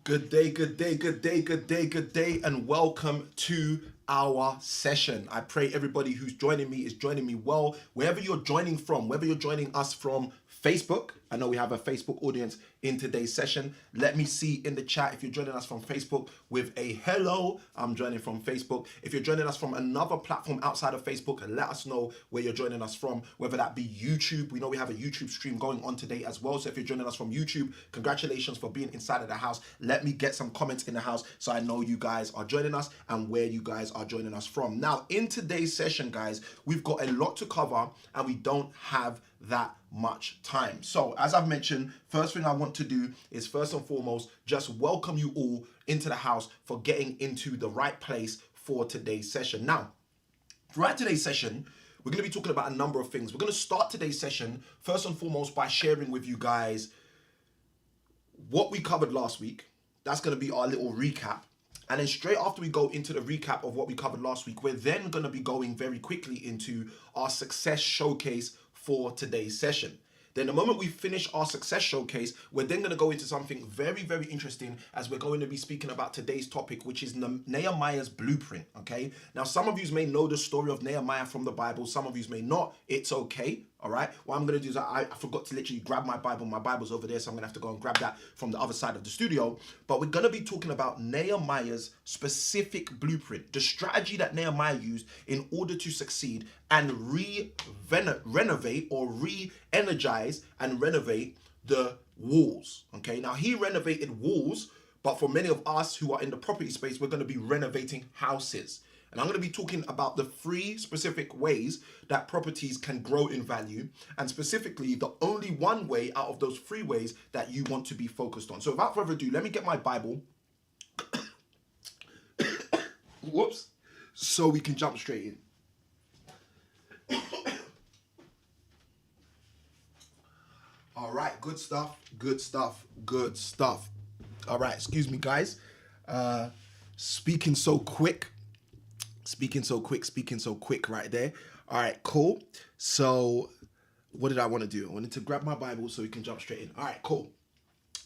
Good day, good day, good day, good day, good day, and welcome to our session. I pray everybody who's joining me is joining me well, wherever you're joining from, whether you're joining us from Facebook. I know we have a Facebook audience in today's session. Let me see in the chat if you're joining us from Facebook with a hello. I'm joining from Facebook. If you're joining us from another platform outside of Facebook, let us know where you're joining us from, whether that be YouTube. We know we have a YouTube stream going on today as well. So if you're joining us from YouTube, congratulations for being inside of the house. Let me get some comments in the house so I know you guys are joining us and where you guys are joining us from. Now, in today's session, guys, we've got a lot to cover and we don't have that much time. So as I've mentioned, first thing I want to do is first and foremost just welcome you all into the house for getting into the right place for today's session. Now, throughout today's session, we're going to be talking about a number of things. We're going to start today's session first and foremost by sharing with you guys what we covered last week. That's going to be our little recap. And then straight after we go into the recap of what we covered last week, we're then going to be going very quickly into our success showcase for today's session. Then the moment we finish our success showcase, we're then going to go into something very, very interesting as we're going to be speaking about today's topic, which is Nehemiah's blueprint, okay? Now, some of you may know the story of Nehemiah from the Bible. Some of you may not. It's okay, all right? What I'm going to do is I forgot to literally grab my Bible. My Bible's over there, so I'm going to have to go and grab that from the other side of the studio. But we're going to be talking about Nehemiah's specific blueprint, the strategy that Nehemiah used in order to succeed and renovate or re-energize and renovate the walls, okay? Now, he renovated walls, but for many of us who are in the property space, we're going to be renovating houses. And I'm going to be talking about the 3 specific ways that properties can grow in value, and specifically the only one way out of those 3 ways that you want to be focused on. So without further ado, let me get my Bible. Whoops. So we can jump straight in. All right, good stuff, good stuff, good stuff. All right, excuse me, guys. Speaking so quick right there. All right, cool. So what did I want to do? I wanted to grab my Bible so we can jump straight in. All right, cool.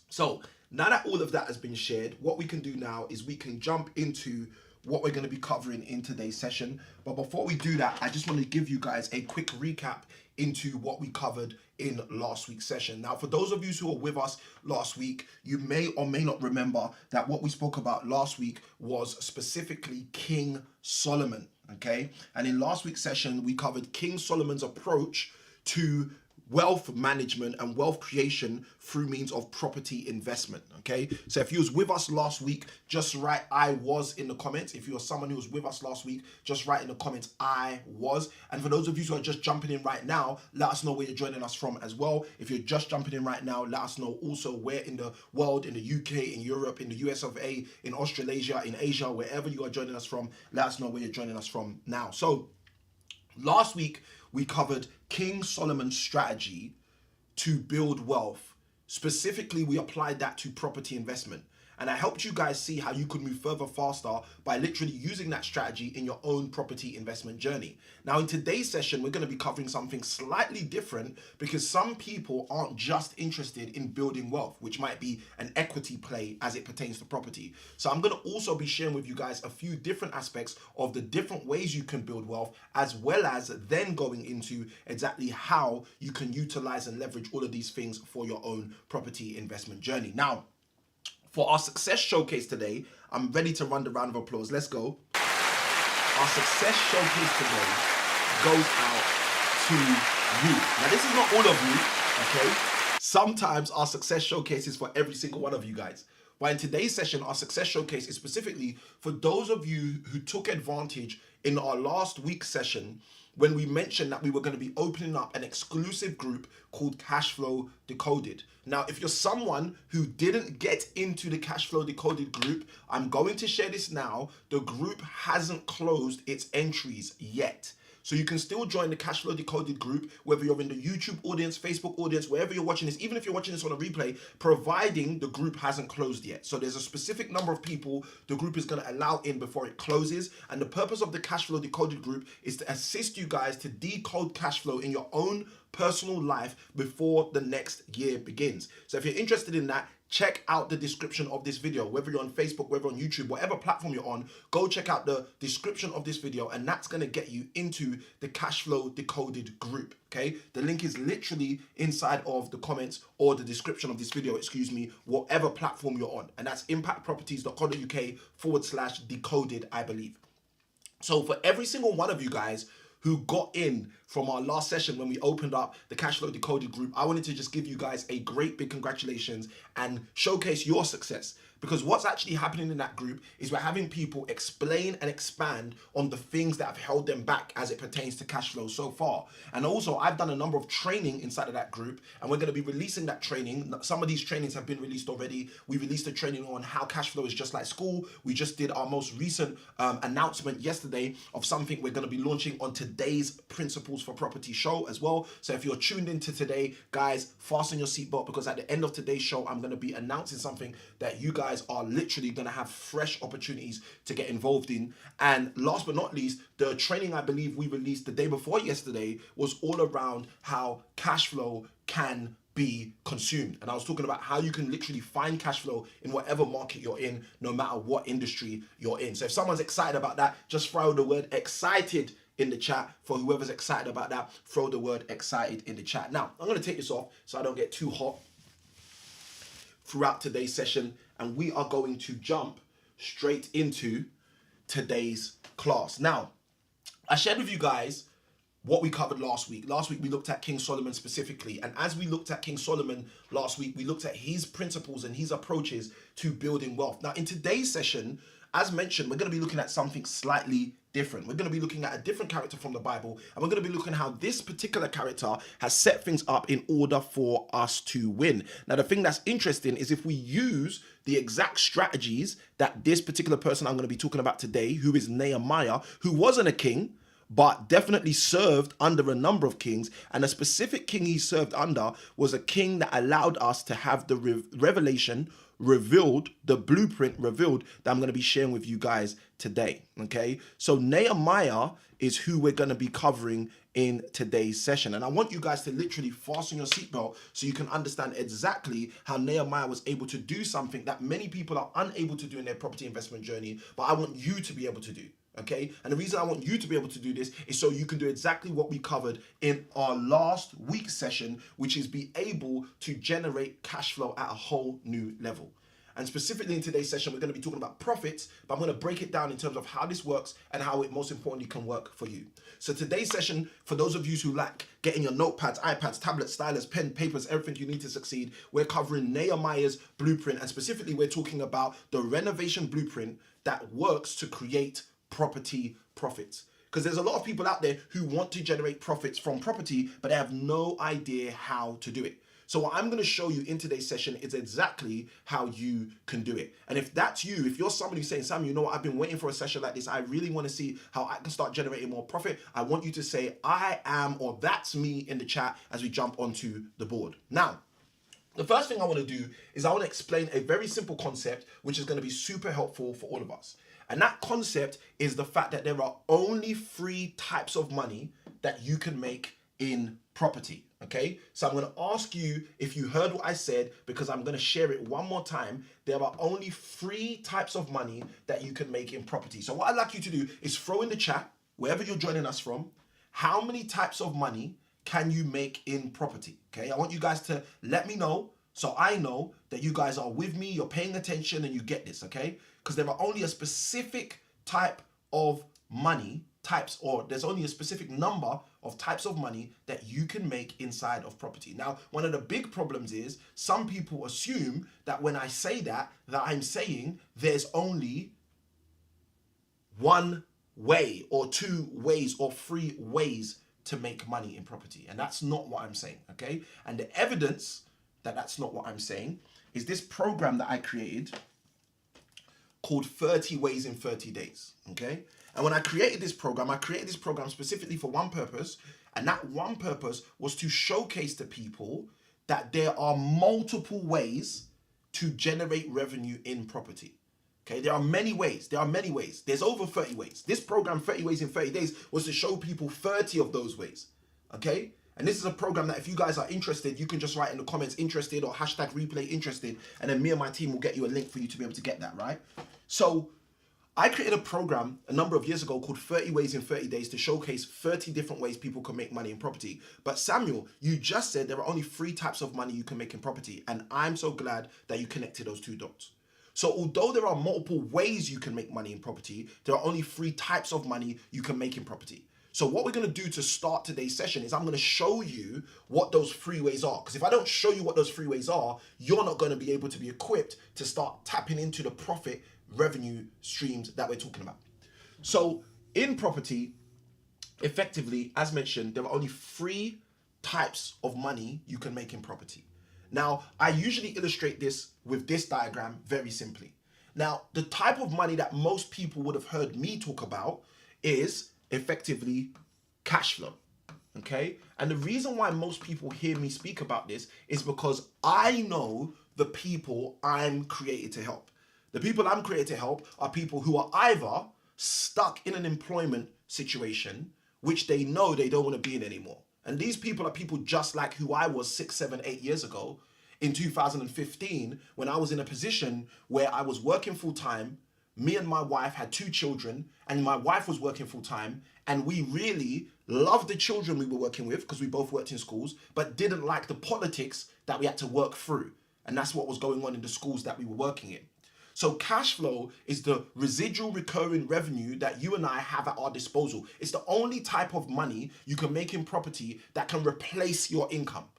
So now that all of that has been shared, what we can do now is we can jump into what we're going to be covering in today's session. But before we do that, I just want to give you guys a quick recap into what we covered in last week's session. Now, for those of you who were with us last week, you may or may not remember that what we spoke about last week was specifically King Solomon, okay? And in last week's session, we covered King Solomon's approach to wealth management and wealth creation through means of property investment, okay? So if you was with us last week, just write I was in the comments. If you are someone who was with us last week, just write in the comments I was. And for those of you who are just jumping in right now, let us know where you're joining us from as well. If you're just jumping in right now, let us know also where in the world, in the UK, in Europe, in the US of A, in Australasia, in Asia, wherever you are joining us from, let us know where you're joining us from now. So last week, we covered King Solomon's strategy to build wealth. Specifically, we applied that to property investment. And I helped you guys see how you could move further faster by literally using that strategy in your own property investment journey. Now, in today's session, we're going to be covering something slightly different because some people aren't just interested in building wealth, which might be an equity play as it pertains to property. So I'm going to also be sharing with you guys a few different aspects of the different ways you can build wealth, as well as then going into exactly how you can utilize and leverage all of these things for your own property investment journey. Now, for our success showcase today, I'm ready to run the round of applause. Let's go. Our success showcase today goes out to you. Now, this is not all of you, okay? Sometimes our success showcase is for every single one of you guys. But in today's session, our success showcase is specifically for those of you who took advantage in our last week's session when we mentioned that we were going to be opening up an exclusive group called Cashflow Decoded. Now, if you're someone who didn't get into the Cashflow Decoded group, I'm going to share this now. The group hasn't closed its entries yet. So you can still join the Cashflow Decoded group, whether you're in the YouTube audience, Facebook audience, wherever you're watching this, even if you're watching this on a replay, providing the group hasn't closed yet. So there's a specific number of people the group is going to allow in before it closes. And the purpose of the Cashflow Decoded group is to assist you guys to decode cash flow in your own personal life before the next year begins. So if you're interested in that, check out the description of this video. Whether you're on Facebook, whether on YouTube, whatever platform you're on, go check out the description of this video, and that's going to get you into the Cash Flow Decoded group. Okay, the link is literally inside of the comments or the description of this video, whatever platform you're on, and that's impactproperties.co.uk/decoded, I believe. So for every single one of you guys who got in from our last session when we opened up the Cash Flow Decoded group, I wanted to just give you guys a great big congratulations and showcase your success. Because what's actually happening in that group is we're having people explain and expand on the things that have held them back as it pertains to cash flow so far. And also, I've done a number of training inside of that group, and we're going to be releasing that training. Some of these trainings have been released already. We released a training on how cash flow is just like school. We just did our most recent announcement yesterday of something we're going to be launching on today's Principles for Property show as well. So if you're tuned into today, guys, fasten your seatbelt, because at the end of today's show, I'm going to be announcing something that you guys are literally going to have fresh opportunities to get involved in. And last but not least, the training I believe we released the day before yesterday was all around how cash flow can be consumed. And I was talking about how you can literally find cash flow in whatever market you're in, no matter what industry you're in. So if someone's excited about that, just throw the word excited in the chat. For whoever's excited about that, throw the word excited in the chat. Now, I'm going to take this off so I don't get too hot throughout today's session, and we are going to jump straight into today's class. Now, I shared with you guys what we covered last week. Last week, we looked at King Solomon specifically. And as we looked at King Solomon last week, we looked at his principles and his approaches to building wealth. Now, in today's session, as mentioned, we're going to be looking at something slightly different. We're going to be looking at a different character from the Bible, and we're going to be looking at how this particular character has set things up in order for us to win. Now, the thing that's interesting is if we use the exact strategies that this particular person I'm going to be talking about today, who is Nehemiah, who wasn't a king, but definitely served under a number of kings, and a specific king he served under was a king that allowed us to have the revelation revealed, the blueprint revealed, that I'm going to be sharing with you guys today. Okay, so Nehemiah is who we're going to be covering in today's session, and I want you guys to literally fasten your seatbelt so you can understand exactly how Nehemiah was able to do something that many people are unable to do in their property investment journey, but I want you to be able to do. Okay, and the reason I want you to be able to do this is so you can do exactly what we covered in our last week's session, which is be able to generate cash flow at a whole new level. And specifically in today's session, we're going to be talking about profits, but I'm going to break it down in terms of how this works and how it most importantly can work for you. So today's session, for those of you who like getting your notepads, iPads, tablets, stylus, pen, papers, everything you need to succeed, we're covering Nehemiah's blueprint, and specifically we're talking about the renovation blueprint that works to create property profits. Because there's a lot of people out there who want to generate profits from property, but they have no idea how to do it. So what I'm going to show you in today's session is exactly how you can do it. And if that's you, if you're somebody who's saying, Sam, you know what, I've been waiting for a session like this, I really want to see how I can start generating more profit, I want you to say, I am, or that's me in the chat as we jump onto the board. Now, the first thing I want to do is I want to explain a very simple concept, which is going to be super helpful for all of us. And that concept is the fact that there are only 3 types of money that you can make in property. Okay, so I'm going to ask you if you heard what I said, because I'm going to share it one more time. There are only 3 types of money that you can make in property. So what I'd like you to do is throw in the chat, wherever you're joining us from, how many types of money can you make in property? Okay, I want you guys to let me know so I know that you guys are with me, you're paying attention, and you get this, okay? Because there are only a specific type of money, there's only a specific number of types of money that you can make inside of property. Now, one of the big problems is some people assume that when I say that I'm saying there's only one way or 2 ways or 3 ways to make money in property. And that's not what I'm saying, okay? And the evidence that that's not what I'm saying is this program that I created called 30 Ways in 30 Days, okay? And when I created this program specifically for one purpose, and that one purpose was to showcase to people that there are multiple ways to generate revenue in property. Okay, there are many ways. There's over 30 ways. This program, 30 Ways in 30 Days, was to show people 30 of those ways. Okay? And this is a program that if you guys are interested, you can just write in the comments interested or hashtag replay interested. And then me and my team will get you a link for you to be able to get that, right? So I created a program a number of years ago called 30 Ways in 30 Days to showcase 30 different ways people can make money in property. But Samuel, you just said there are only 3 types of money you can make in property. And I'm so glad that you connected those 2 dots. So although there are multiple ways you can make money in property, there are only 3 types of money you can make in property. So what we're going to do to start today's session is I'm going to show you what those 3 ways are. Because if I don't show you what those 3 ways are, you're not going to be able to be equipped to start tapping into the profit revenue streams that we're talking about. So in property, effectively, as mentioned, there are only 3 types of money you can make in property. Now, I usually illustrate this with this diagram very simply. Now, the type of money that most people would have heard me talk about is effectively cash flow, okay? And the reason why most people hear me speak about this is because I know the people I'm created to help. The people I'm created to help are people who are either stuck in an employment situation, which they know they don't want to be in anymore. And these people are people just like who I was 6, 7, 8 years ago in 2015, when I was in a position where I was working full time. Me and my wife had 2 children, and my wife was working full time, and we really loved the children we were working with because we both worked in schools, but didn't like the politics that we had to work through. And that's what was going on in the schools that we were working in. So cash flow is the residual recurring revenue that you and I have at our disposal. It's the only type of money you can make in property that can replace your income,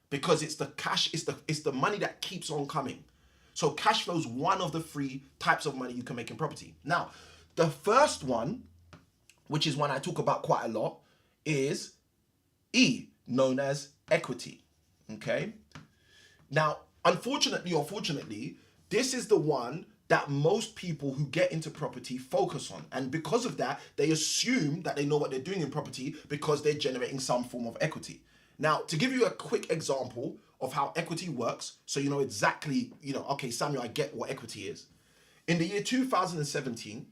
because it's the cash, it's the money that keeps on coming. So cash flow is one of the 3 types of money you can make in property. Now, the first one, which is one I talk about quite a lot, is E, known as equity. Okay? Now, unfortunately or fortunately, this is the one that most people who get into property focus on. And because of that, they assume that they know what they're doing in property because they're generating some form of equity. Now, to give you a quick example of how equity works, so you know exactly, okay, Samuel, I get what equity is. In the year 2017,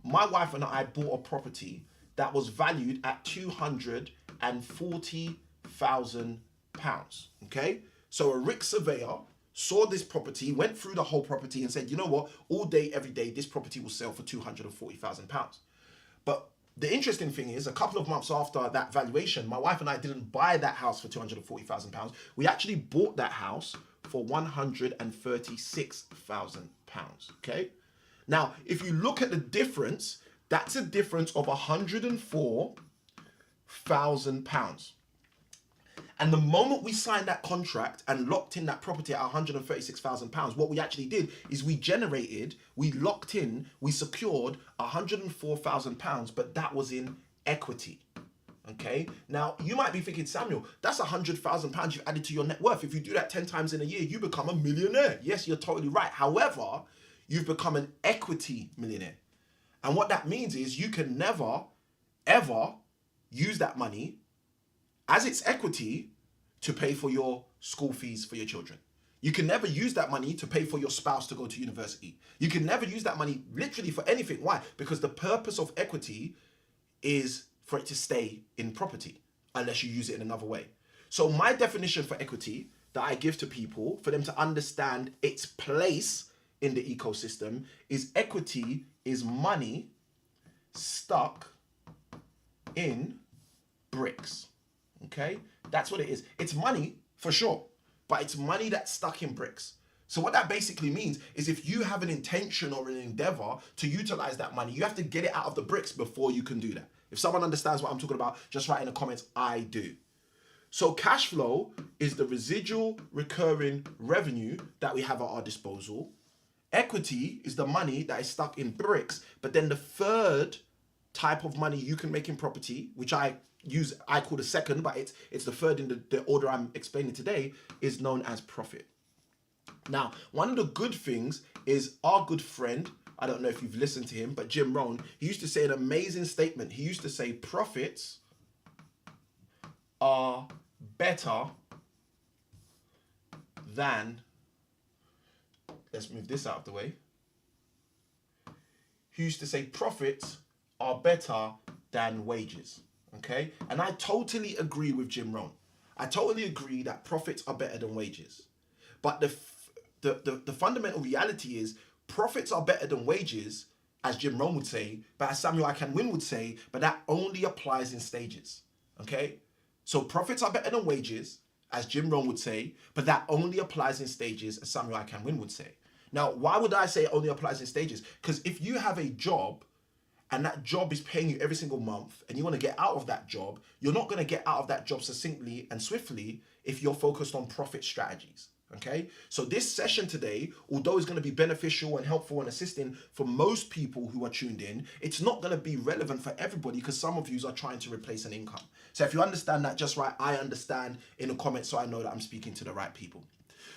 my wife and I bought a property that was valued at £240,000, okay? So a Rick surveyor saw this property, went through the whole property and said, you know what, all day, every day, this property will sell for £240,000. But the interesting thing is, a couple of months after that valuation, my wife and I didn't buy that house for £240,000. We actually bought that house for £136,000, okay? Now, if you look at the difference, that's a difference of £104,000. And the moment we signed that contract and locked in that property at £136,000, what we actually did is we locked in, we secured £104,000, but that was in equity. Okay. Now you might be thinking, Samuel, that's £100,000 you've added to your net worth. If you do that 10 times in a year, you become a millionaire. Yes, you're totally right. However, you've become an equity millionaire. And what that means is you can never, ever use that money as its equity to pay for your school fees for your children. You can never use that money to pay for your spouse to go to university. You can never use that money literally for anything. Why? Because the purpose of equity is for it to stay in property unless you use it in another way. So my definition for equity that I give to people for them to understand its place in the ecosystem is equity is money stuck in bricks. Okay, that's what it is. It's money for sure, but it's money that's stuck in bricks. So what that basically means is if you have an intention or an endeavor to utilize that money, you have to get it out of the bricks before you can do that. If someone understands what I'm talking about, just write in the comments, I do. So cash flow is the residual recurring revenue that we have at our disposal. Equity is the money that is stuck in bricks. But then the third type of money you can make in property, which I call the second, but it's the third in the order I'm explaining today, is known as profit. Now, one of the good things is our good friend, I don't know if you've listened to him, but Jim Rohn, he used to say an amazing statement. He used to say profits are better than, let's move this out of the way. He used to say profits are better than wages. Okay, and I totally agree with Jim Rohn. I totally agree that profits are better than wages. But the fundamental reality is profits are better than wages, as Jim Rohn would say, but as Samuel Akan-Wynne would say, but that only applies in stages. Okay? So profits are better than wages, as Jim Rohn would say, but that only applies in stages, as Samuel Akan-Wynne would say. Now, why would I say it only applies in stages? Because if you have a job and that job is paying you every single month and you want to get out of that job, you're not going to get out of that job succinctly and swiftly if you're focused on profit strategies. Okay, so this session today, although it's going to be beneficial and helpful and assisting for most people who are tuned in, it's not going to be relevant for everybody because some of you are trying to replace an income. So if you understand that just right, I understand in the comments so I know that I'm speaking to the right people.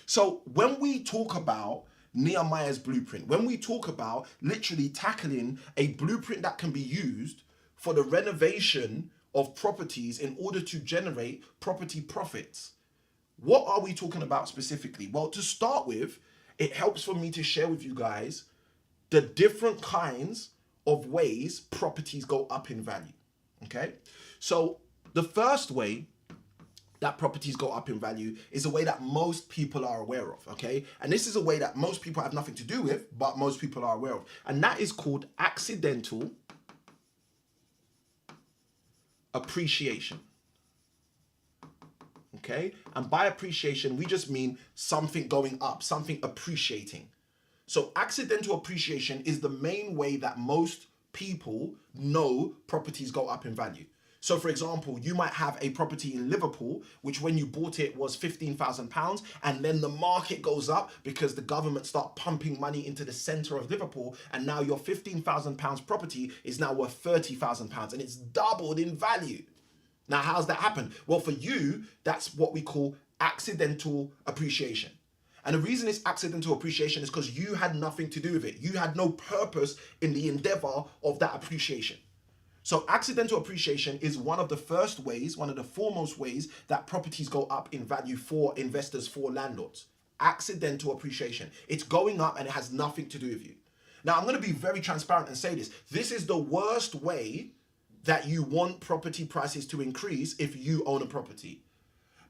So when we talk about Nehemiah's blueprint, when we talk about literally tackling a blueprint that can be used for the renovation of properties in order to generate property profits, what are we talking about specifically? Well, to start with, it helps for me to share with you guys the different kinds of ways properties go up in value. Okay? So the first way that properties go up in value is a way that most people are aware of, okay? And this is a way that most people have nothing to do with, but most people are aware of. And that is called accidental appreciation. Okay? And by appreciation, we just mean something going up, something appreciating. So accidental appreciation is the main way that most people know properties go up in value. So for example, you might have a property in Liverpool, which when you bought it was £15,000, and then the market goes up because the government start pumping money into the center of Liverpool, and now your £15,000 property is now worth £30,000, and it's doubled in value. Now, how's that happen? Well, for you, that's what we call accidental appreciation. And the reason it's accidental appreciation is because you had nothing to do with it. You had no purpose in the endeavor of that appreciation. So accidental appreciation is one of the first ways, one of the foremost ways that properties go up in value for investors, for landlords. Accidental appreciation. It's going up and it has nothing to do with you. Now, I'm going to be very transparent and say this. This is the worst way that you want property prices to increase if you own a property.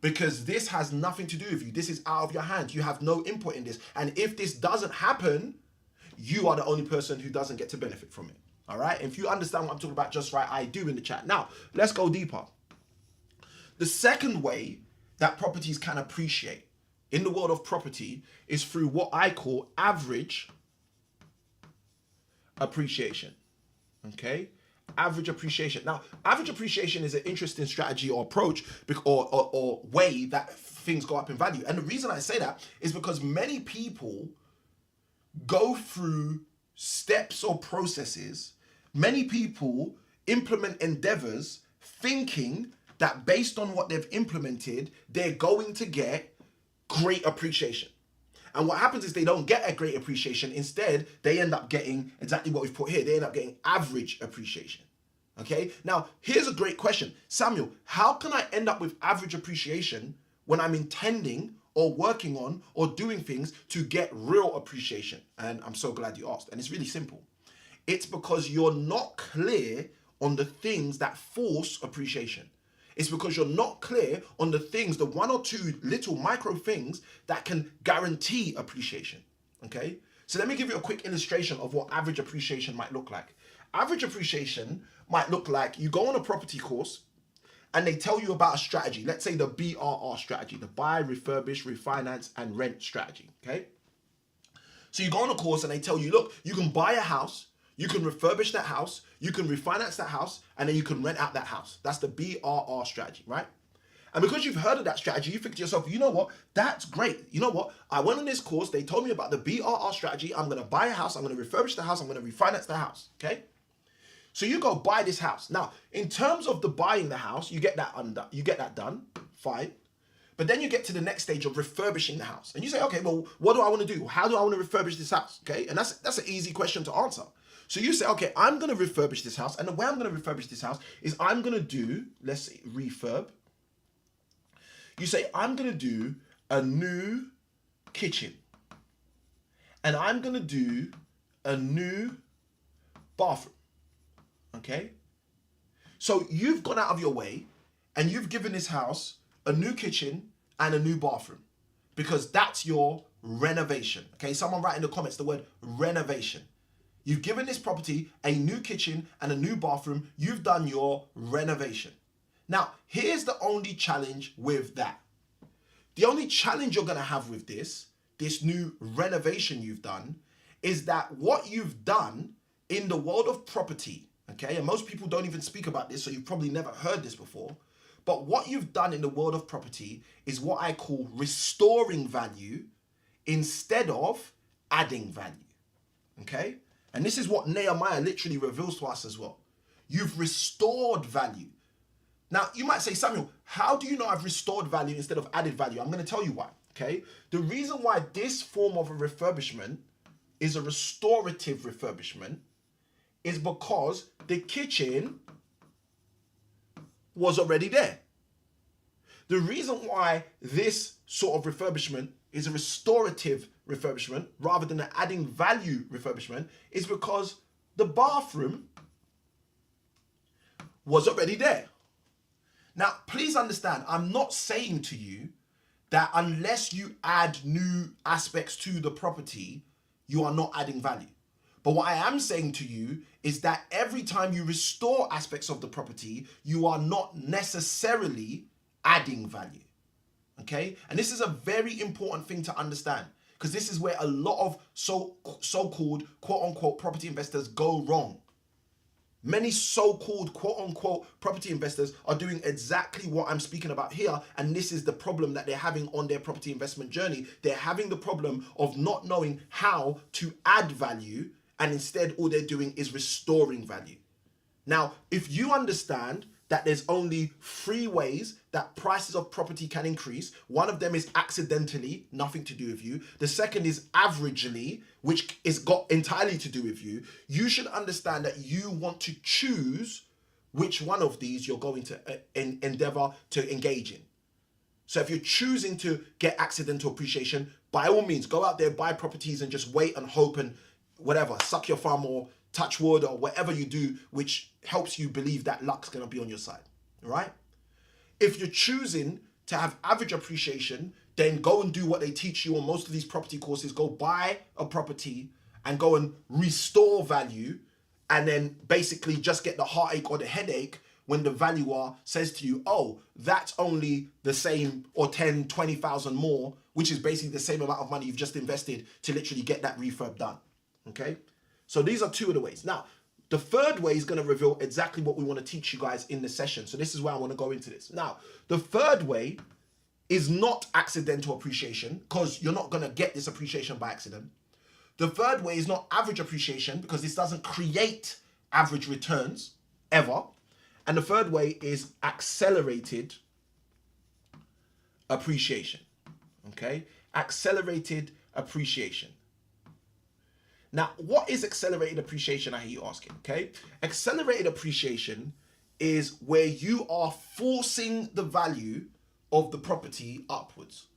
Because this has nothing to do with you. This is out of your hands. You have no input in this. And if this doesn't happen, you are the only person who doesn't get to benefit from it. All right? If you understand what I'm talking about just right, I do in the chat. Now, let's go deeper. The second way that properties can appreciate in the world of property is through what I call average appreciation. Okay? Average appreciation. Now, average appreciation is an interesting strategy or approach or way that things go up in value. And the reason I say that is because many people go through steps or processes. Many people implement endeavors thinking that based on what they've implemented, they're going to get great appreciation. And what happens is they don't get a great appreciation. Instead, they end up getting exactly what we've put here. They end up getting average appreciation. Okay? Now, here's a great question. Samuel, how can I end up with average appreciation when I'm intending or working on or doing things to get real appreciation? And I'm so glad you asked. And it's really simple. It's because you're not clear on the things that force appreciation. It's because you're not clear on the things, the one or two little micro things that can guarantee appreciation, okay? So let me give you a quick illustration of what average appreciation might look like. Average appreciation might look like you go on a property course and they tell you about a strategy. Let's say the BRR strategy, the buy, refurbish, refinance, and rent strategy, okay? So you go on a course and they tell you, look, you can buy a house, you can refurbish that house, you can refinance that house, and then you can rent out that house. That's the BRR strategy, right? And because you've heard of that strategy, you think to yourself, you know what? That's great. You know what? I went on this course. They told me about the BRR strategy. I'm going to buy a house. I'm going to refurbish the house. I'm going to refinance the house, okay? So you go buy this house. Now, in terms of the buying the house, you get that done, fine. But then you get to the next stage of refurbishing the house. And you say, okay, well, what do I want to do? How do I want to refurbish this house? Okay, and that's an easy question to answer. So you say, okay, I'm going to refurbish this house. And the way I'm going to refurbish this house is I'm going to do, let's say, refurb. You say, I'm going to do a new kitchen. And I'm going to do a new bathroom. Okay? So you've gone out of your way and you've given this house a new kitchen, and a new bathroom, because that's your renovation. Okay, someone write in the comments the word renovation. You've given this property a new kitchen and a new bathroom. You've done your renovation. Now, here's the only challenge with that. The only challenge you're going to have with this new renovation you've done, is that what you've done in the world of property, okay, and most people don't even speak about this, so you've probably never heard this before, but what you've done in the world of property is what I call restoring value instead of adding value, okay? And this is what Nehemiah literally reveals to us as well. You've restored value. Now, you might say, Samuel, how do you know I've restored value instead of added value? I'm going to tell you why, okay? The reason why this form of a refurbishment is a restorative refurbishment is because the kitchen was already there. The reason why this sort of refurbishment is a restorative refurbishment rather than an adding value refurbishment is because the bathroom was already there. Now, please understand, I'm not saying to you that unless you add new aspects to the property, you are not adding value. But what I am saying to you is that every time you restore aspects of the property, you are not necessarily adding value. Okay? And this is a very important thing to understand, because this is where a lot of so-called quote-unquote property investors go wrong. Many so-called quote-unquote property investors are doing exactly what I'm speaking about here, and this is the problem that they're having on their property investment journey. They're having the problem of not knowing how to add value, and instead all they're doing is restoring value. Now, if you understand that there's only 3 ways that prices of property can increase. One of them is accidentally, nothing to do with you. The second is averagely, which is got entirely to do with you. You should understand that you want to choose which one of these you're going to endeavor to engage in. So if you're choosing to get accidental appreciation, by all means, go out there, buy properties and just wait and hope and whatever, suck your thumb or touch wood or whatever you do, which helps you believe that luck's going to be on your side, all right? If you're choosing to have average appreciation, then go and do what they teach you on most of these property courses. Go buy a property and go and restore value, and then basically just get the heartache or the headache when the valuer says to you, oh, that's only the same or 10, 20,000 more, which is basically the same amount of money you've just invested to literally get that refurb done, okay? So these are 2 of the ways. Now, the third way is going to reveal exactly what we want to teach you guys in the session. So this is where I want to go into this. Now, the third way is not accidental appreciation, because you're not going to get this appreciation by accident. The third way is not average appreciation, because this doesn't create average returns ever. And the third way is accelerated appreciation, okay? Accelerated appreciation. Now, what is accelerated appreciation, I hear you asking, okay? Accelerated appreciation is where you are forcing the value of the property upwards.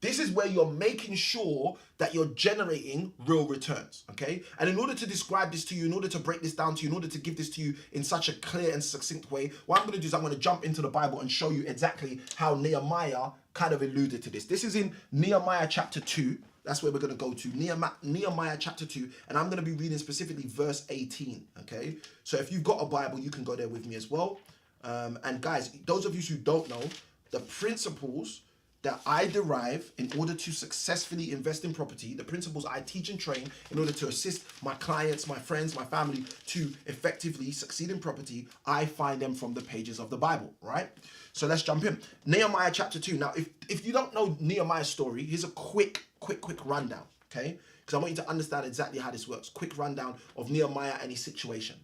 This is where you're making sure that you're generating real returns, okay? And in order to describe this to you, in order to break this down to you, in order to give this to you in such a clear and succinct way, what I'm going to do is I'm going to jump into the Bible and show you exactly how Nehemiah kind of alluded to this. This is in Nehemiah chapter 2. That's where we're going to go to, Nehemiah chapter 2, and I'm going to be reading specifically verse 18, okay? So if you've got a Bible, you can go there with me as well. And guys, those of you who don't know, the principles that I derive in order to successfully invest in property, the principles I teach and train in order to assist my clients, my friends, my family to effectively succeed in property, I find them from the pages of the Bible, right? So let's jump in. Nehemiah chapter 2. Now, if you don't know Nehemiah's story, here's a quick rundown, okay? Because I want you to understand exactly how this works. Quick rundown of Nehemiah and his situation.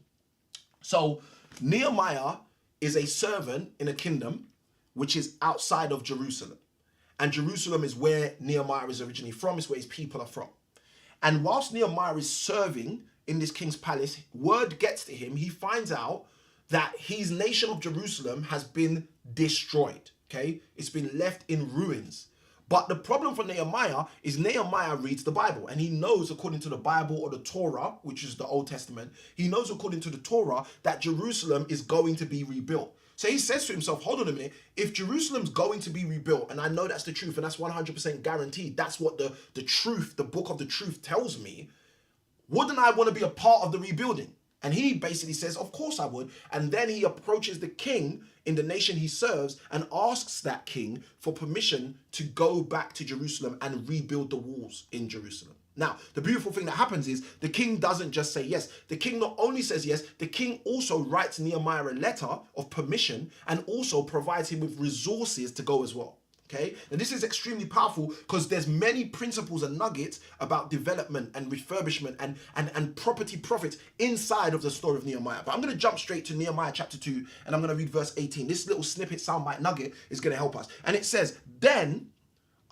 So Nehemiah is a servant in a kingdom which is outside of Jerusalem. And Jerusalem is where Nehemiah is originally from, is where his people are from. And whilst Nehemiah is serving in this king's palace, word gets to him, he finds out that his nation of Jerusalem has been destroyed, okay? It's been left in ruins. But the problem for Nehemiah is Nehemiah reads the Bible, and he knows according to the Bible or the Torah, which is the Old Testament, he knows according to the Torah that Jerusalem is going to be rebuilt. So he says to himself, hold on a minute, if Jerusalem's going to be rebuilt, and I know that's the truth, and that's 100% guaranteed, that's what the truth, the book of the truth tells me, wouldn't I want to be a part of the rebuilding? And he basically says, of course I would. And then he approaches the king in the nation he serves and asks that king for permission to go back to Jerusalem and rebuild the walls in Jerusalem. Now, the beautiful thing that happens is the king doesn't just say yes. The king not only says yes, the king also writes Nehemiah a letter of permission and also provides him with resources to go as well. Okay, and this is extremely powerful because there's many principles and nuggets about development and refurbishment and property profits inside of the story of Nehemiah. But I'm going to jump straight to Nehemiah chapter 2 and I'm going to read verse 18. This little snippet, soundbite nugget is going to help us. And it says, then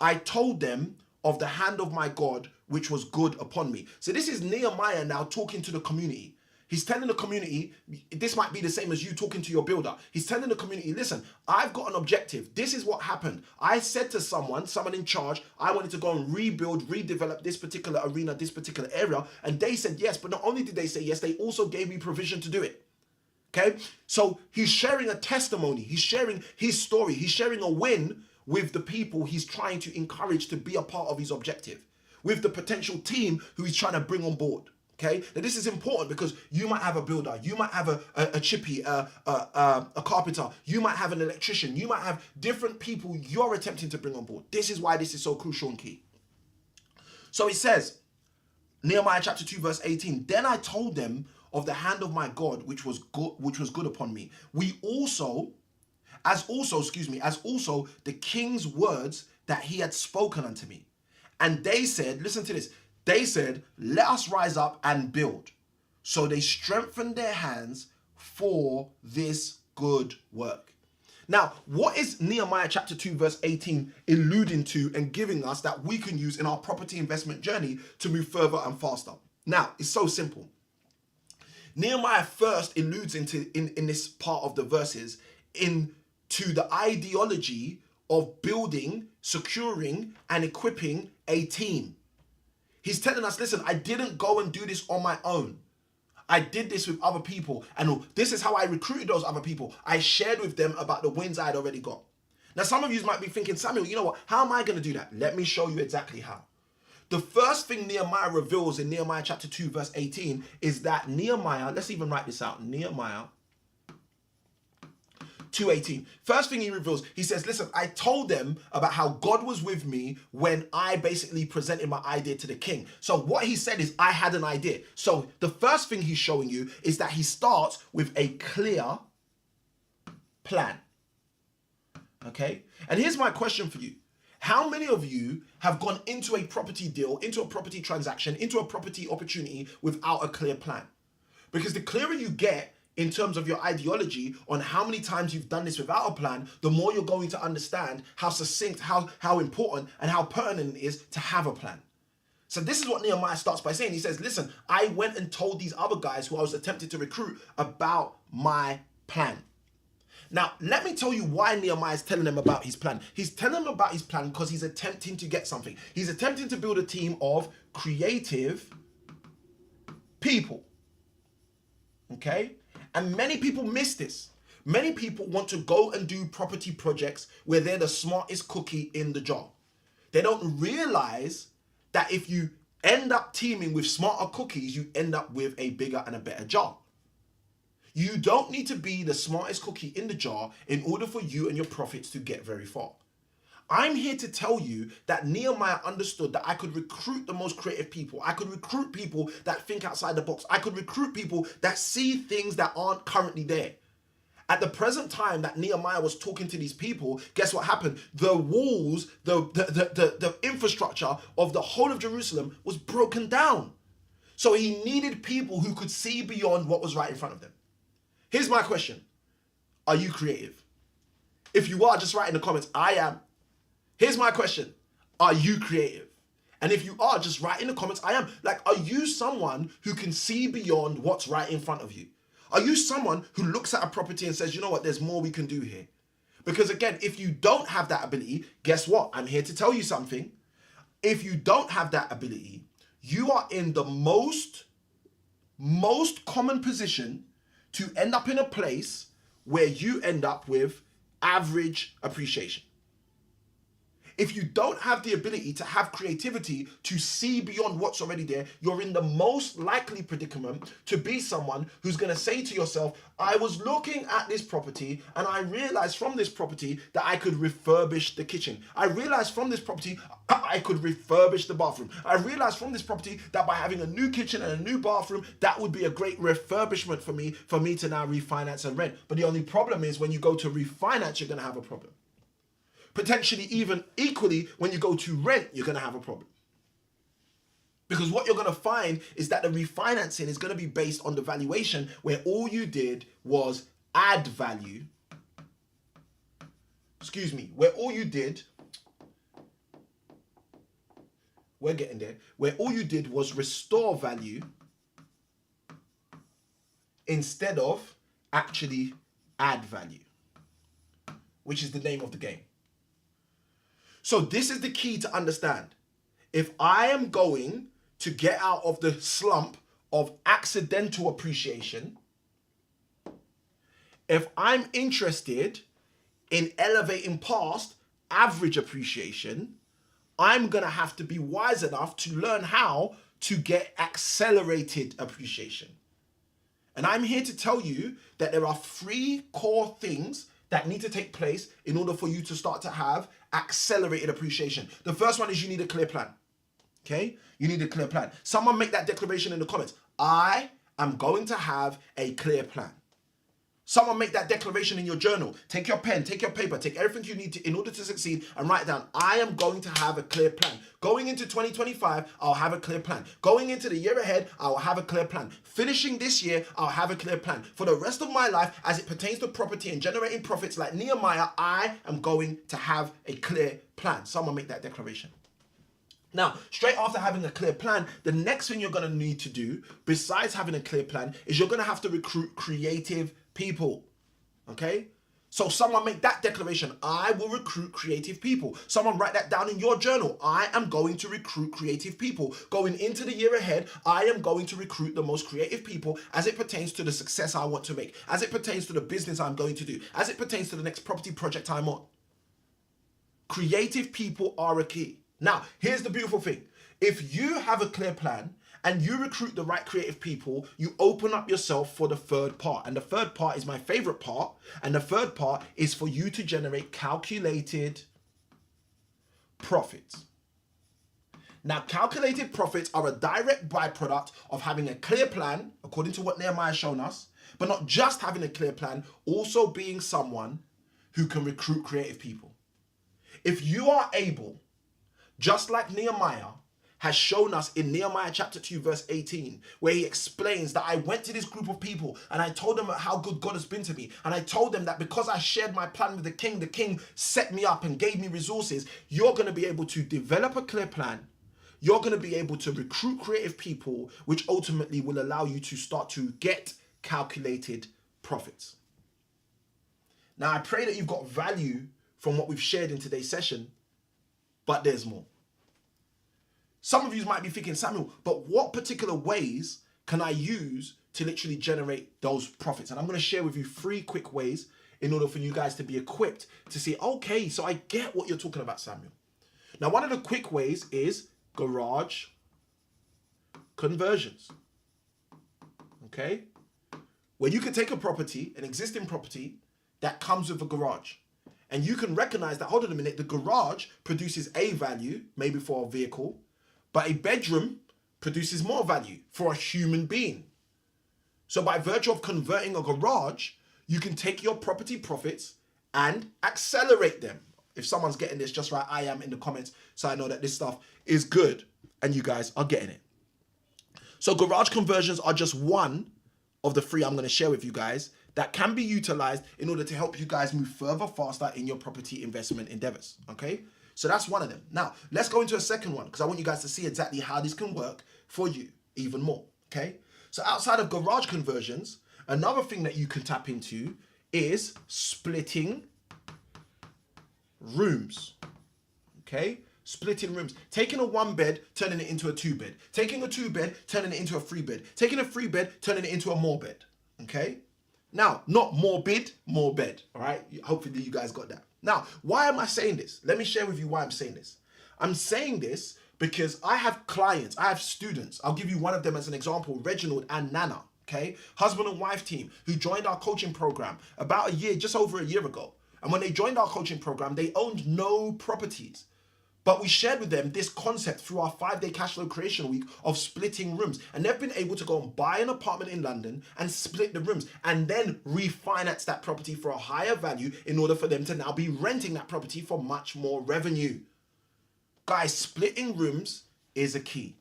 I told them of the hand of my God, which was good upon me. So this is Nehemiah now talking to the community. He's telling the community, this might be the same as you talking to your builder. He's telling the community, listen, I've got an objective. This is what happened. I said to someone in charge, I wanted to go and rebuild, redevelop this particular arena, this particular area. And they said yes, but not only did they say yes, they also gave me provision to do it. Okay? So he's sharing a testimony. He's sharing his story. He's sharing a win with the people he's trying to encourage to be a part of his objective, with the potential team who he's trying to bring on board. Okay, now this is important because you might have a builder, you might have a chippy, a carpenter, you might have an electrician, you might have different people you're attempting to bring on board. This is why this is so crucial and key. So it says, Nehemiah chapter 2 verse 18, then I told them of the hand of my God which was good upon me. As also the king's words that he had spoken unto me. And they said, listen to this, they said, let us rise up and build. So they strengthened their hands for this good work. Now, what is Nehemiah chapter 2 verse 18 alluding to and giving us that we can use in our property investment journey to move further and faster? Now, it's so simple. Nehemiah first alludes in this part of the verses into the ideology of building, securing, and equipping a team. He's telling us, listen, I didn't go and do this on my own. I did this with other people. And this is how I recruited those other people. I shared with them about the wins I had already got. Now, some of you might be thinking, Samuel, you know what? How am I going to do that? Let me show you exactly how. The first thing Nehemiah reveals in Nehemiah chapter 2, verse 18, is that Nehemiah, let's even write this out, Nehemiah 2:18. First thing he reveals, he says, listen, I told them about how God was with me when I basically presented my idea to the king. So what he said is, I had an idea. So the first thing he's showing you is that he starts with a clear plan. Okay? And here's my question for you. How many of you have gone into a property deal, into a property transaction, into a property opportunity without a clear plan? Because the clearer you get in terms of your ideology on how many times you've done this without a plan, the more you're going to understand how succinct, how important and how pertinent it is to have a plan. So this is what Nehemiah starts by saying. He says, listen, I went and told these other guys who I was attempting to recruit about my plan. Now, let me tell you why Nehemiah is telling them about his plan. He's telling them about his plan because he's attempting to get something. He's attempting to build a team of creative people. Okay? And many people miss this. Many people want to go and do property projects where they're the smartest cookie in the jar. They don't realize that if you end up teaming with smarter cookies, you end up with a bigger and a better jar. You don't need to be the smartest cookie in the jar in order for you and your profits to get very far. I'm here to tell you that Nehemiah understood that I could recruit the most creative people. I could recruit people that think outside the box. I could recruit people that see things that aren't currently there. At the present time that Nehemiah was talking to these people, guess what happened? The walls, the infrastructure of the whole of Jerusalem was broken down. So he needed people who could see beyond what was right in front of them. Here's my question. Are you creative? If you are, just write in the comments, I am. Here's my question. Are you creative? And if you are, just write in the comments, I am. Like, are you someone who can see beyond what's right in front of you? Are you someone who looks at a property and says, you know what, there's more we can do here? Because again, if you don't have that ability, guess what? I'm here to tell you something. If you don't have that ability, you are in the most common position to end up in a place where you end up with average appreciation. If you don't have the ability to have creativity to see beyond what's already there, you're in the most likely predicament to be someone who's going to say to yourself, I was looking at this property and I realized from this property that I could refurbish the kitchen. I realized from this property I could refurbish the bathroom. I realized from this property that by having a new kitchen and a new bathroom, that would be a great refurbishment for me to now refinance and rent. But the only problem is when you go to refinance, you're going to have a problem. Potentially even equally, when you go to rent, you're going to have a problem. Because what you're going to find is that the refinancing is going to be based on the valuation where all you did was add value. Where all you did, we're getting there, where all you did was restore value instead of actually add value, which is the name of the game. So this is the key to understand. If I am going to get out of the slump of accidental appreciation, if I'm interested in elevating past average appreciation, I'm going to have to be wise enough to learn how to get accelerated appreciation. And I'm here to tell you that there are 3 core things that need to take place in order for you to start to have accelerated appreciation. The first one is you need a clear plan. Okay? You need a clear plan. Someone make that declaration in the comments. I am going to have a clear plan. Someone make that declaration in your journal. Take your pen, take your paper, take everything you need to in order to succeed and write down, I am going to have a clear plan. Going into 2025, I'll have a clear plan. Going into the year ahead, I'll have a clear plan. Finishing this year, I'll have a clear plan. For the rest of my life, as it pertains to property and generating profits like Nehemiah, I am going to have a clear plan. Someone make that declaration. Now, straight after having a clear plan, the next thing you're going to need to do, besides having a clear plan, is you're going to have to recruit creative people. Okay? So someone make that declaration. I will recruit creative people. Someone write that down in your journal. I am going to recruit creative people. Going into the year ahead, I am going to recruit the most creative people as it pertains to the success I want to make, as it pertains to the business I'm going to do, as it pertains to the next property project I'm on. Creative people are a key. Now, here's the beautiful thing. If you have a clear plan and you recruit the right creative people, you open up yourself for the third part. And the third part is my favorite part. And the third part is for you to generate calculated profits. Now, calculated profits are a direct byproduct of having a clear plan, according to what Nehemiah has shown us, but not just having a clear plan, also being someone who can recruit creative people. If you are able, just like Nehemiah has shown us in Nehemiah chapter 2 verse 18, where he explains that I went to this group of people and I told them how good God has been to me. And I told them that because I shared my plan with the king set me up and gave me resources. You're going to be able to develop a clear plan. You're going to be able to recruit creative people, which ultimately will allow you to start to get calculated profits. Now, I pray that you've got value from what we've shared in today's session, but there's more. Some of you might be thinking, Samuel, but what particular ways can I use to literally generate those profits? And I'm going to share with you 3 quick ways in order for you guys to be equipped to see, okay, so I get what you're talking about, Samuel. Now, one of the quick ways is garage conversions. Okay? Where you can take a property, an existing property that comes with a garage. And you can recognize that, hold on a minute, the garage produces a value, maybe for a vehicle, but a bedroom produces more value for a human being. So by virtue of converting a garage, you can take your property profits and accelerate them. If someone's getting this, just write I am in the comments so I know that this stuff is good and you guys are getting it. So garage conversions are just one of the 3 I'm going to share with you guys that can be utilized in order to help you guys move further, faster in your property investment endeavors, okay? So that's one of them. Now, let's go into a second one because I want you guys to see exactly how this can work for you even more, okay? So outside of garage conversions, another thing that you can tap into is splitting rooms, okay? Splitting rooms. Taking a 1-bed, turning it into a 2-bed. Taking a 2-bed, turning it into a 3-bed. Taking a 3-bed, turning it into a more bed, okay? Now, not more bid, more bed. All right. Hopefully you guys got that. Now, why am I saying this? Let me share with you why I'm saying this. I'm saying this because I have clients, I have students. I'll give you one of them as an example, Reginald and Nana. Okay, husband and wife team who joined our coaching program about a year, just over a year ago. And when they joined our coaching program, they owned no properties. But we shared with them this concept through our 5-day cash flow creation week of splitting rooms. And they've been able to go and buy an apartment in London and split the rooms and then refinance that property for a higher value in order for them to now be renting that property for much more revenue. Guys, splitting rooms is a key.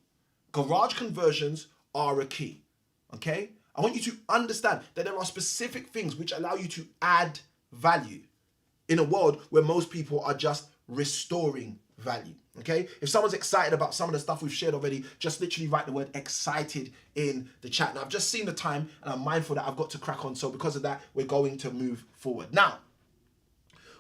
Garage conversions are a key. Okay? I want you to understand that there are specific things which allow you to add value in a world where most people are just restoring value. Okay? If someone's excited about some of the stuff we've shared already, just literally write the word excited in the chat. Now, I've just seen the time and I'm mindful that I've got to crack on. So because of that, we're going to move forward. Now,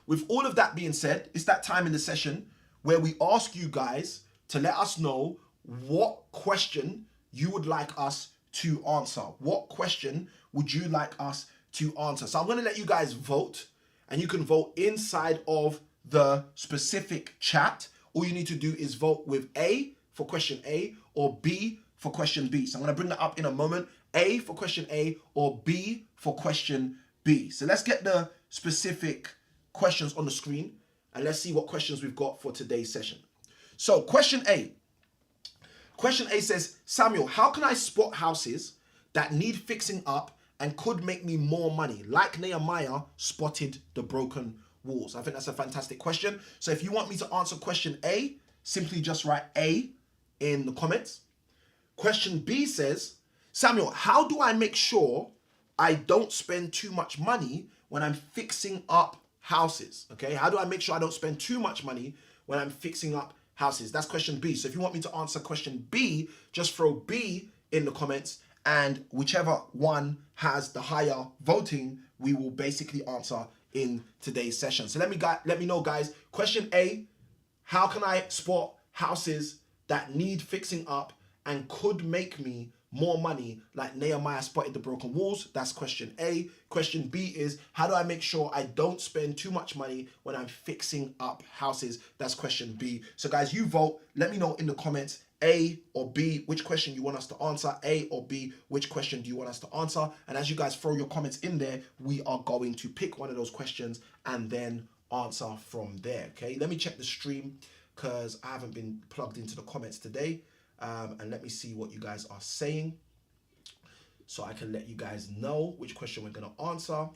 with all of that being said, it's that time in the session where we ask you guys to let us know what question you would like us to answer. What question would you like us to answer? So I'm going to let you guys vote, and you can vote inside of the specific chat. All you need to do is vote with A for question A or B for question B. So I'm going to bring that up in a moment. A for question A or B for question B. So let's get the specific questions on the screen and let's see what questions we've got for today's session. So question A. Question A says, Samuel, how can I spot houses that need fixing up and could make me more money, like Nehemiah spotted the broken walls? I think that's a fantastic question. So if you want me to answer question A, simply just write A in the comments. Question B says, Samuel, how do I make sure I don't spend too much money when I'm fixing up houses? Okay, how do I make sure I don't spend too much money when I'm fixing up houses? That's question B. So if you want me to answer question B, just throw B in the comments, and whichever one has the higher voting, we will basically answer in today's session. So let me know, guys. Question A, how can I spot houses that need fixing up and could make me more money like Nehemiah spotted the broken walls? That's question A. Question B is, how do I make sure I don't spend too much money when I'm fixing up houses? That's question B. So guys, you vote. Let me know in the comments, A or B, which question you want us to answer. A or B, which question do you want us to answer? And as you guys throw your comments in there, we are going to pick one of those questions and then answer from there. Okay, let me check the stream because I haven't been plugged into the comments today. And let me see what you guys are saying so I can let you guys know which question we're going to answer.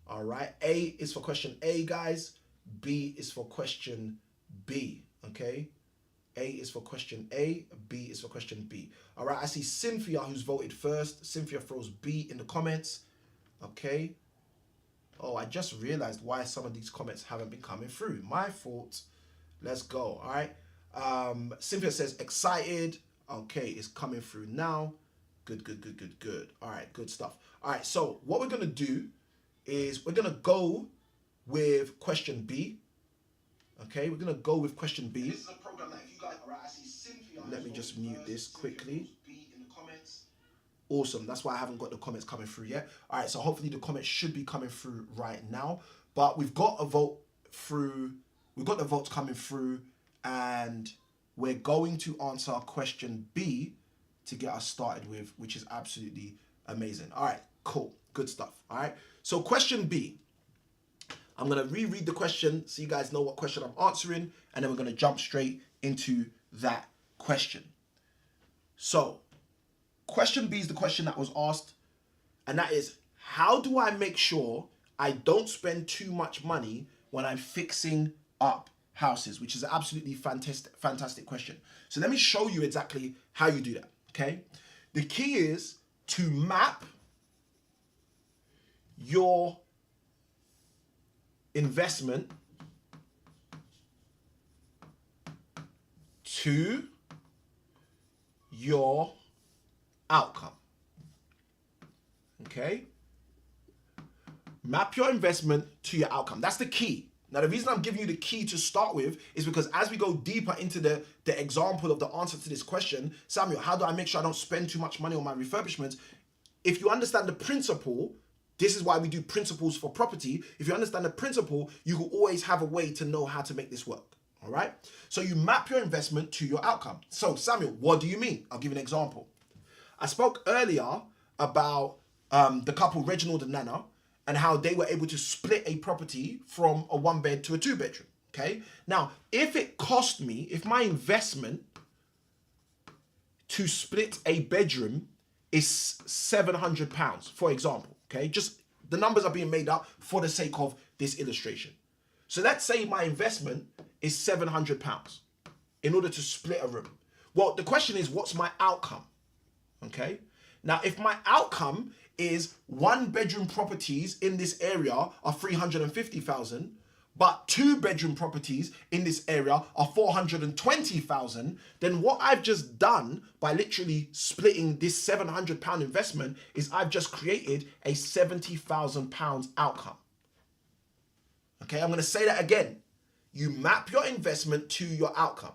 All right. A is for question A, guys. B is for question B. Okay. A is for question A. B is for question B. All right. I see Cynthia who's voted first. Cynthia throws B in the comments. Okay. Oh, I just realized why some of these comments haven't been coming through. My fault. Let's go. All right. Cynthia says excited. Okay, it's coming through now. Good. All right, good stuff. All right, so what we're gonna do is we're gonna go with question B. Okay, we're gonna go with question B. This is a program that if you guys, all right, I see Cynthia. Let me just mute this quickly. B in the comments. Awesome. That's why I haven't got the comments coming through yet. All right, so hopefully the comments should be coming through right now. But we've got a vote through. We've got the votes coming through. And we're going to answer question B to get us started with, which is absolutely amazing. All right, cool, good stuff. All right, so question B. I'm going to reread the question so you guys know what question I'm answering, and then we're going to jump straight into that question. So question B is the question that was asked, and that is, how do I make sure I don't spend too much money when I'm fixing up houses? Which is an absolutely fantastic question. So let me show you exactly how you do that, okay? The key is to map your investment to your outcome, okay? Map your investment to your outcome. That's the key. Now, the reason I'm giving you the key to start with is because as we go deeper into the example of the answer to this question, Samuel, how do I make sure I don't spend too much money on my refurbishments? If you understand the principle, This is why we do principles for property. If you understand the principle, you will always have a way to know how to make this work. All right. So you map your investment to your outcome. So Samuel, what do you mean? I'll give you an example. I spoke earlier about the couple Reginald and Nana and how they were able to split a property from a 1-bed to a 2-bedroom. Okay. Now, if it cost me, if my investment to split a bedroom is £700, for example, okay, just the numbers are being made up for the sake of this illustration. So let's say my investment is £700 in order to split a room. Well, the question is, what's my outcome? Okay. Now, if my outcome is 1-bedroom properties in this area are 350,000, but 2-bedroom properties in this area are 420,000, then what I've just done by literally splitting this £700 investment is I've just created a £70,000 outcome. Okay, I'm going to say that again. You map your investment to your outcome.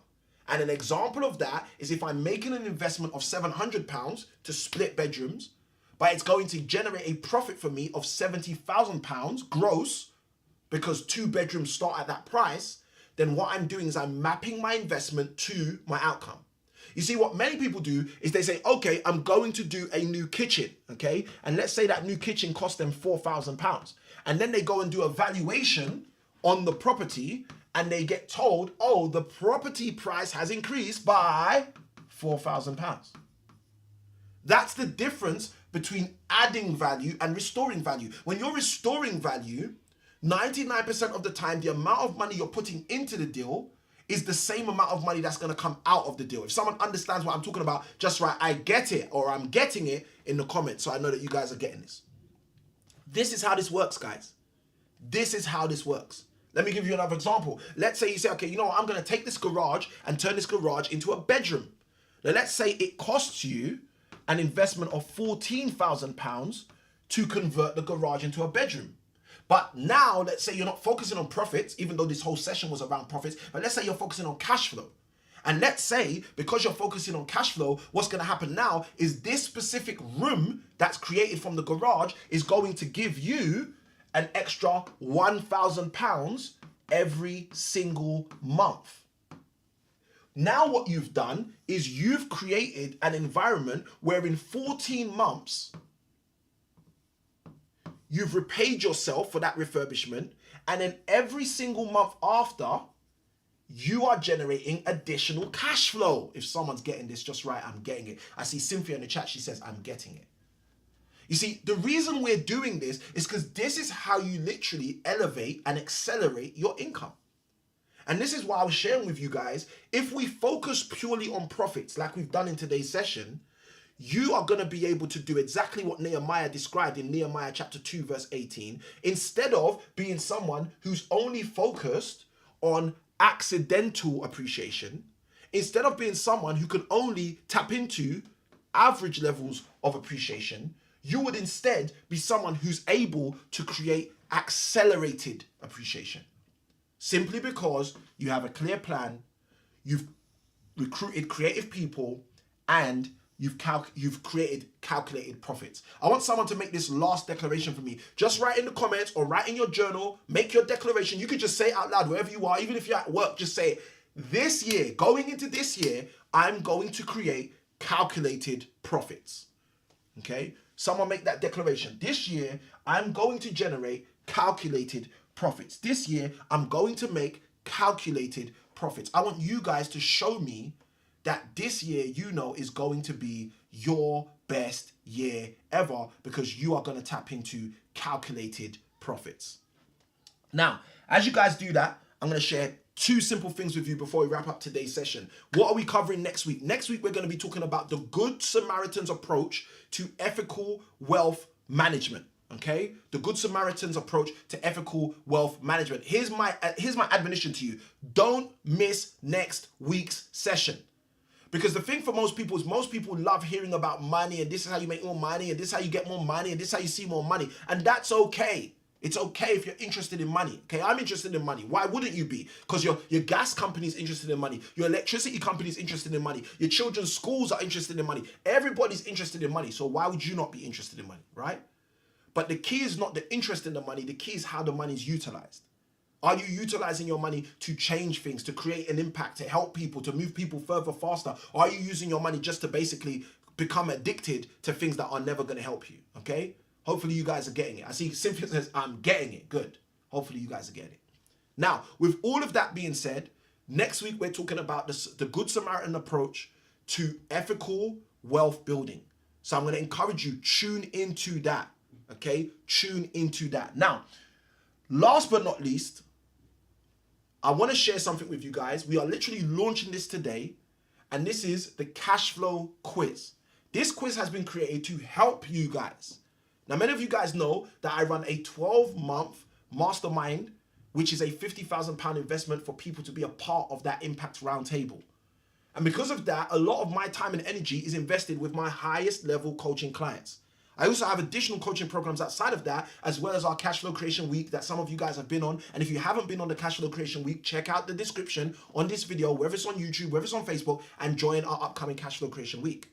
And an example of that is if I'm making an investment of £700 to split bedrooms, but it's going to generate a profit for me of £70,000 gross, because 2 bedrooms start at that price, then what I'm doing is I'm mapping my investment to my outcome. You see, what many people do is they say, okay, I'm going to do a new kitchen, okay? And let's say that new kitchen cost them £4,000. And then they go and do a valuation on the property and they get told, oh, the property price has increased by £4,000. That's the difference between adding value and restoring value. When you're restoring value, 99% of the time, the amount of money you're putting into the deal is the same amount of money that's going to come out of the deal. If someone understands what I'm talking about, just write, I get it, or I'm getting it in the comments, so I know that you guys are getting this. This is how this works, guys. This is how this works. Let me give you another example. Let's say you say, okay, you know what? I'm going to take this garage and turn this garage into a bedroom. Now, let's say it costs you an investment of £14,000 to convert the garage into a bedroom. But now, let's say you're not focusing on profits, even though this whole session was around profits, but let's say you're focusing on cash flow. And let's say, because you're focusing on cash flow, what's going to happen now is this specific room that's created from the garage is going to give you an extra £1,000 every single month. Now what you've done is you've created an environment where in 14 months, you've repaid yourself for that refurbishment, and then every single month after, you are generating additional cash flow. If someone's getting this just right, I'm getting it. I see Cynthia in the chat, she says, I'm getting it. You see, the reason we're doing this is because this is how you literally elevate and accelerate your income. And this is why I was sharing with you guys, if we focus purely on profits, like we've done in today's session, you are going to be able to do exactly what Nehemiah described in Nehemiah chapter 2, verse 18, instead of being someone who's only focused on accidental appreciation, instead of being someone who can only tap into average levels of appreciation, you would instead be someone who's able to create accelerated appreciation. Simply because you have a clear plan, you've recruited creative people, and you've created calculated profits. I want someone to make this last declaration for me. Just write in the comments or write in your journal, make your declaration. You could just say it out loud wherever you are, even if you're at work, just say it. This year, going into this year, I'm going to create calculated profits. Okay? Someone make that declaration. This year, I'm going to generate calculated profits. This year, I'm going to make calculated profits. I want you guys to show me that this year, you know, is going to be your best year ever because you are going to tap into calculated profits. Now, as you guys do that, I'm going to share 2 simple things with you before we wrap up today's session. What are we covering next week? Next week, we're going to be talking about the Good Samaritan's approach to ethical wealth management. Okay, the Good Samaritan's approach to ethical wealth management. Here's my admonition to you: don't miss next week's session. Because the thing for most people is most people love hearing about money, and this is how you make more money, and this is how you get more money, and this is how you see more money. And that's okay. It's okay if you're interested in money. Okay, I'm interested in money. Why wouldn't you be? Because your gas company is interested in money. Your electricity company is interested in money. Your children's schools are interested in money. Everybody's interested in money. So why would you not be interested in money, right? But the key is not the interest in the money. The key is how the money is utilized. Are you utilizing your money to change things, to create an impact, to help people, to move people further, faster? Or are you using your money just to basically become addicted to things that are never going to help you? Okay? Hopefully you guys are getting it. I see Cynthia says, I'm getting it. Good. Hopefully you guys are getting it. Now, with all of that being said, next week we're talking about the Good Samaritan approach to ethical wealth building. So I'm going to encourage you, tune into that. Okay? Tune into that. Now, last but not least, I want to share something with you guys. We are literally launching this today, and this is the cash flow quiz. This quiz has been created to help you guys. Now, many of you guys know that I run a 12-month mastermind, which is a £50,000 investment for people to be a part of that impact roundtable. And because of that, a lot of my time and energy is invested with my highest level coaching clients. I also have additional coaching programs outside of that, as well as our Cash Flow Creation Week that some of you guys have been on. And if you haven't been on the Cash Flow Creation Week, check out the description on this video, whether it's on YouTube, whether it's on Facebook, and join our upcoming Cash Flow Creation Week.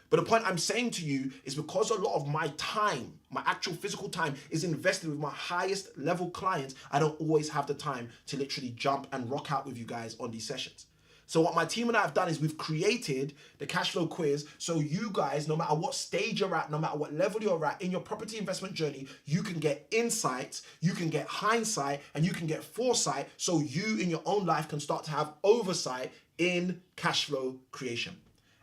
But the point I'm saying to you is because a lot of my time, my actual physical time, is invested with my highest level clients, I don't always have the time to literally jump and rock out with you guys on these sessions. So what my team and I have done is we've created the cash flow quiz so you guys, no matter what stage you're at, no matter what level you're at in your property investment journey, you can get insights, you can get hindsight, and you can get foresight so you in your own life can start to have oversight in cash flow creation.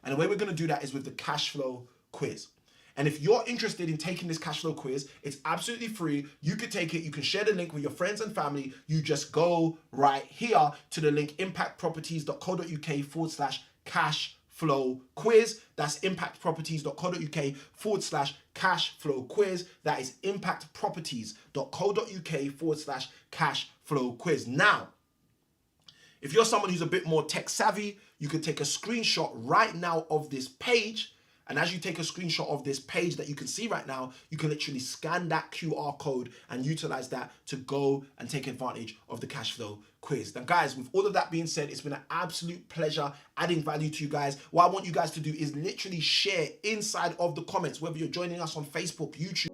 And the way we're going to do that is with the cash flow quiz. And if you're interested in taking this cash flow quiz, it's absolutely free. You can take it. You can share the link with your friends and family. You just go right here to the link impactproperties.co.uk/cash flow quiz. That's impactproperties.co.uk/cash flow quiz. That is impactproperties.co.uk/cash flow quiz. Now, if you're someone who's a bit more tech savvy, you can take a screenshot right now of this page. And as you take a screenshot of this page that you can see right now, you can literally scan that QR code and utilize that to go and take advantage of the cash flow quiz. Now, guys, with all of that being said, it's been an absolute pleasure adding value to you guys. What I want you guys to do is literally share inside of the comments, whether you're joining us on Facebook, YouTube,